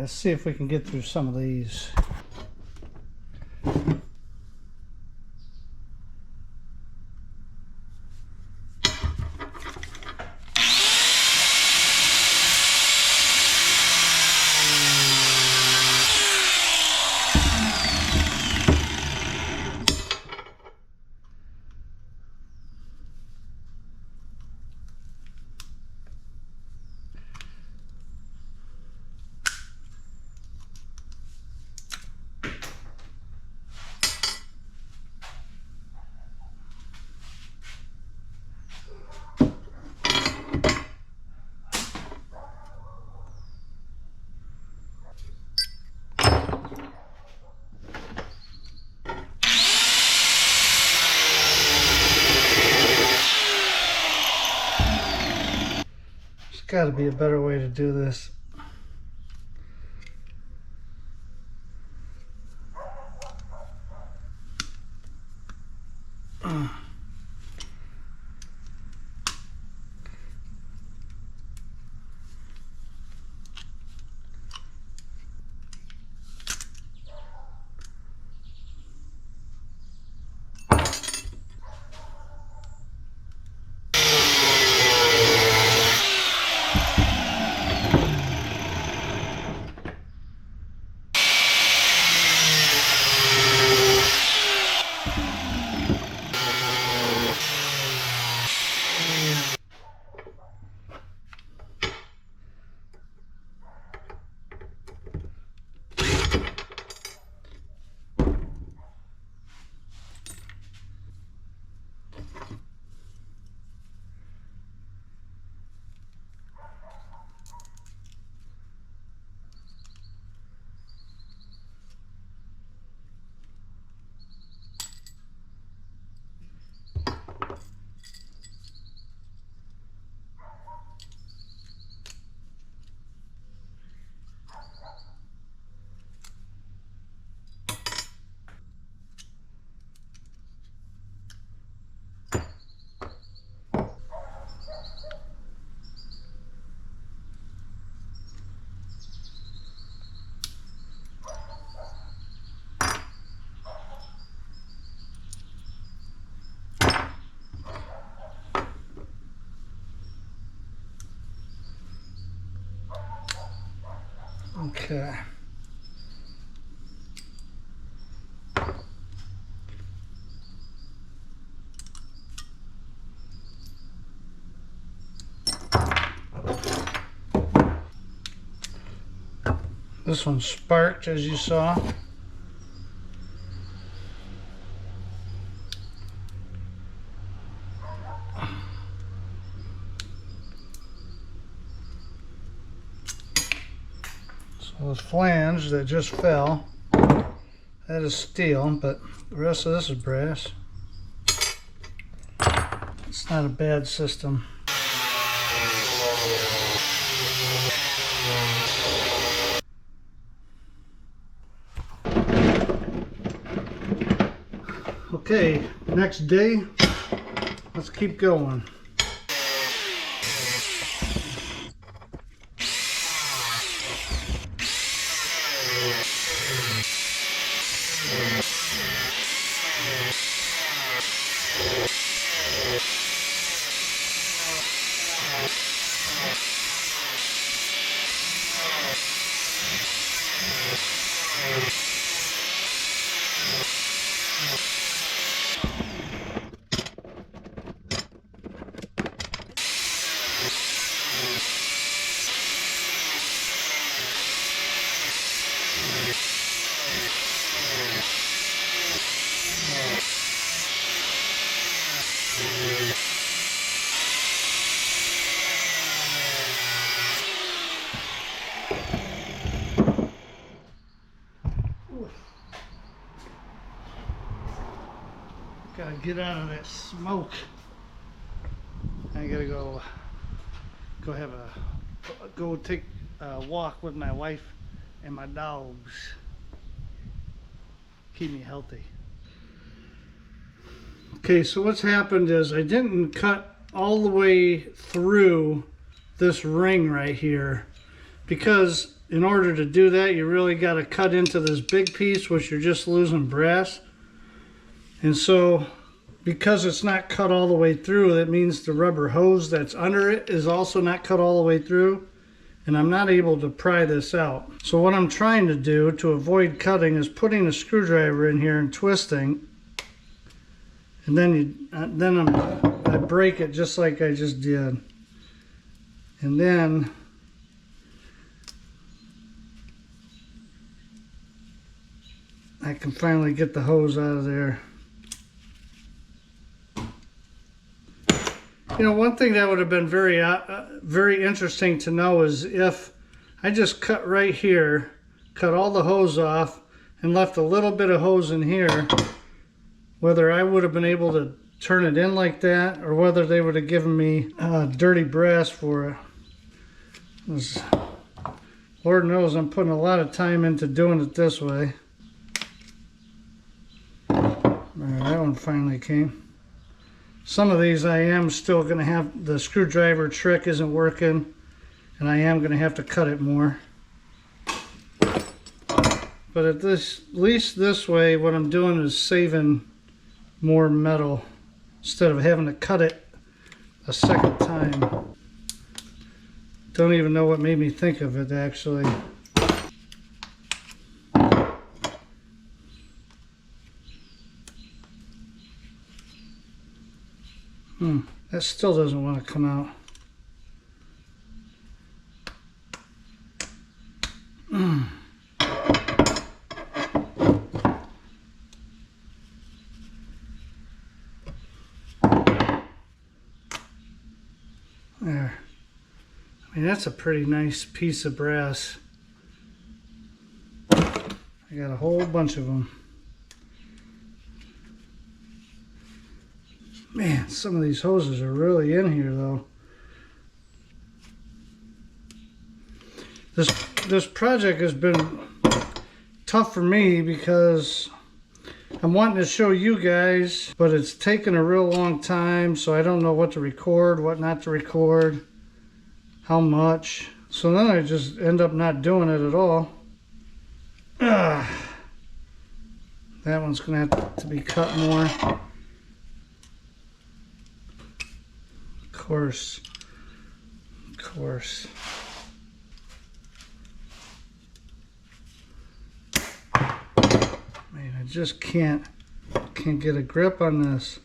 let's see if we can get through some of these. Got to be a better way to do this. Okay. This one sparked, as you saw. So the flange that just fell, that is steel, but the rest of this is brass. It's not a bad system. Okay, next day, let's keep going. Gotta get out of that smoke. I gotta go take a walk with my wife and my dogs. Keep me healthy. Okay, so what's happened is I didn't cut all the way through this ring right here because in order to do that, you really got to cut into this big piece, which you're just losing brass. And so, because it's not cut all the way through, that means the rubber hose that's under it is also not cut all the way through. And I'm not able to pry this out. So what I'm trying to do to avoid cutting is putting a screwdriver in here and twisting. And then I break it just like I just did. And then I can finally get the hose out of there. You know, one thing that would have been very interesting to know is if I just cut right here, cut all the hose off, and left a little bit of hose in here, whether I would have been able to turn it in like that, or whether they would have given me dirty brass for it. Lord knows I'm putting a lot of time into doing it this way. That one finally came. Some of these I am still going to have, the screwdriver trick isn't working, and I am going to have to cut it more. But at least this way, what I'm doing is saving more metal instead of having to cut it a second time. Don't even know what made me think of it, actually. That still doesn't want to come out. There. I mean, that's a pretty nice piece of brass. I got a whole bunch of them. Man, some of these hoses are really in here though. This project has been tough for me because I'm wanting to show you guys, but it's taken a real long time, so I don't know what to record, what not to record, how much. So then I just end up not doing it at all. That one's gonna have to be cut more. Of course. Man, I just can't get a grip on this.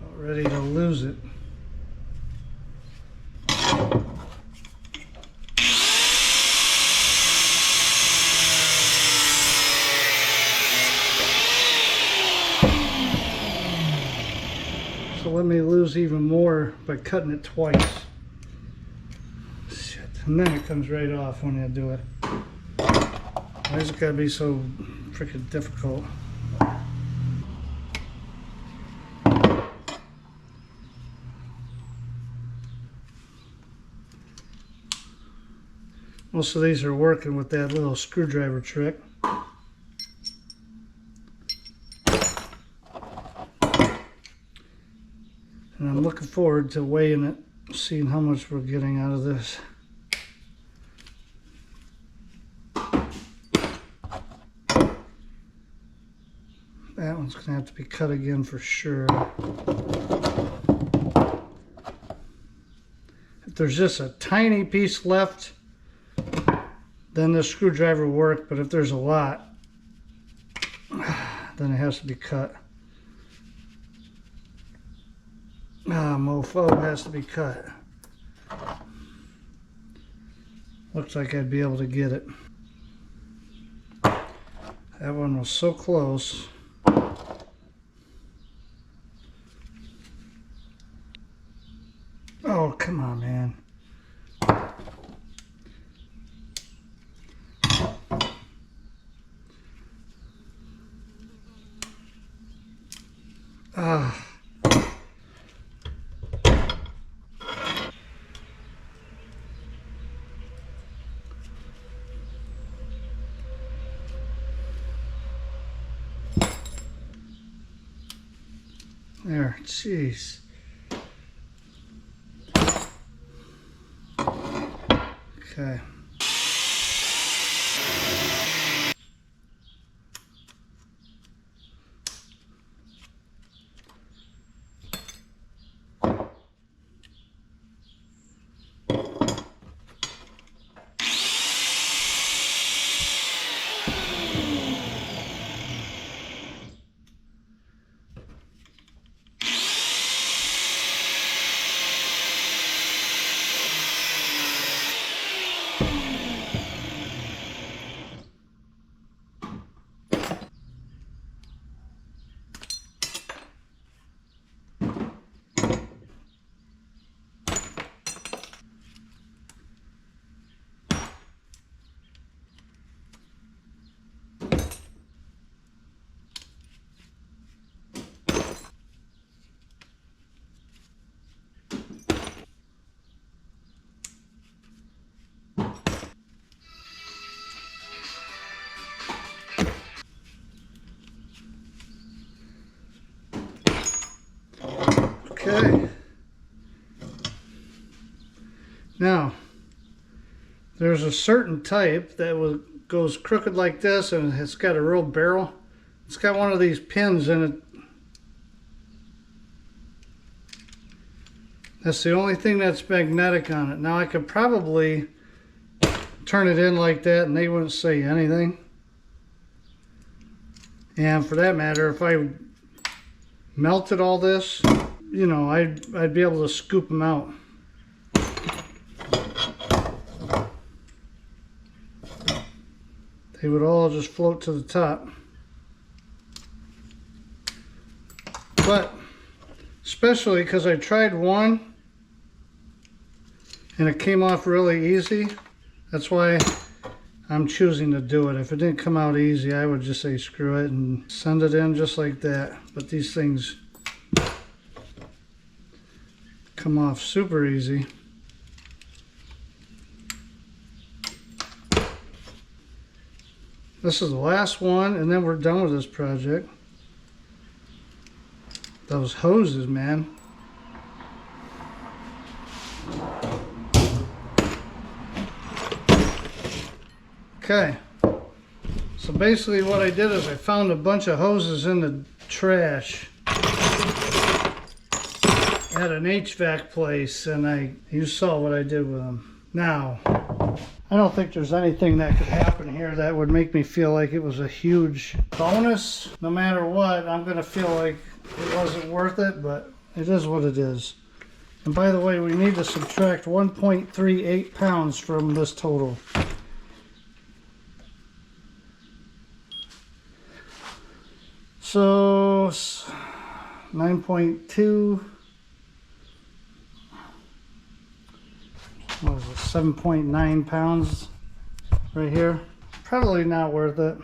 About ready to lose it. So let me lose even more by cutting it twice. Shit. And then it comes right off when I do it. Why is it gotta be so freaking difficult? Most of these are working with that little screwdriver trick. And I'm looking forward to weighing it, seeing how much we're getting out of this. That one's going to have to be cut again for sure. If there's just a tiny piece left, then the screwdriver will work, but if there's a lot, then it has to be cut. Mofo has to be cut. Looks like I'd be able to get it. That one was so close. Oh, come on, man. There, jeez. Okay. Okay. Now, there's a certain type that goes crooked like this, and it's got a real barrel. It's got one of these pins in it. That's the only thing that's magnetic on it. Now I could probably turn it in like that and they wouldn't say anything. And for that matter, if I melted all this, you know, I'd be able to scoop them out. They would all just float to the top. But especially because I tried one and it came off really easy. That's why I'm choosing to do it. If it didn't come out easy, I would just say screw it and send it in just like that. But these things come off super easy. This is the last one, and then we're done with this project. Those hoses, man. Okay. So basically what I did is I found a bunch of hoses in the trash at an HVAC place, and you saw what I did with them. Now, I don't think there's anything that could happen here that would make me feel like it was a huge bonus. No matter what, I'm going to feel like it wasn't worth it, but it is what it is. And by the way, we need to subtract 1.38 pounds from this total. So 9.2, what is it, 7.9 pounds right here. Probably not worth it.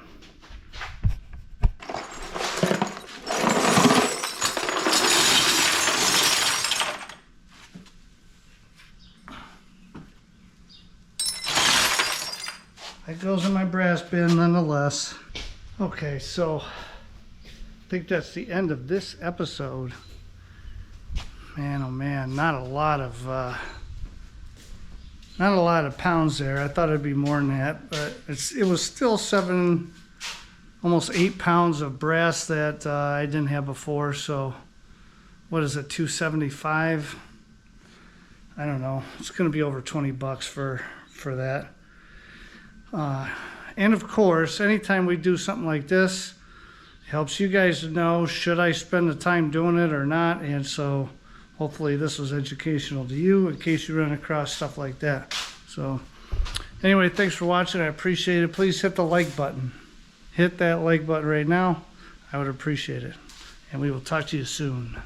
It goes in my brass bin nonetheless. Okay, so I think that's the end of this episode. Man, oh man, not a lot of pounds there. I thought it'd be more than that, but it was still almost 8 pounds of brass that I didn't have before. So what is it, 275? I don't know. It's going to be over 20 bucks for that. And of course, anytime we do something like this, it helps you guys to know, should I spend the time doing it or not? And so hopefully this was educational to you in case you run across stuff like that. So anyway, thanks for watching. I appreciate it. Please hit the like button. Hit that like button right now. I would appreciate it. And we will talk to you soon.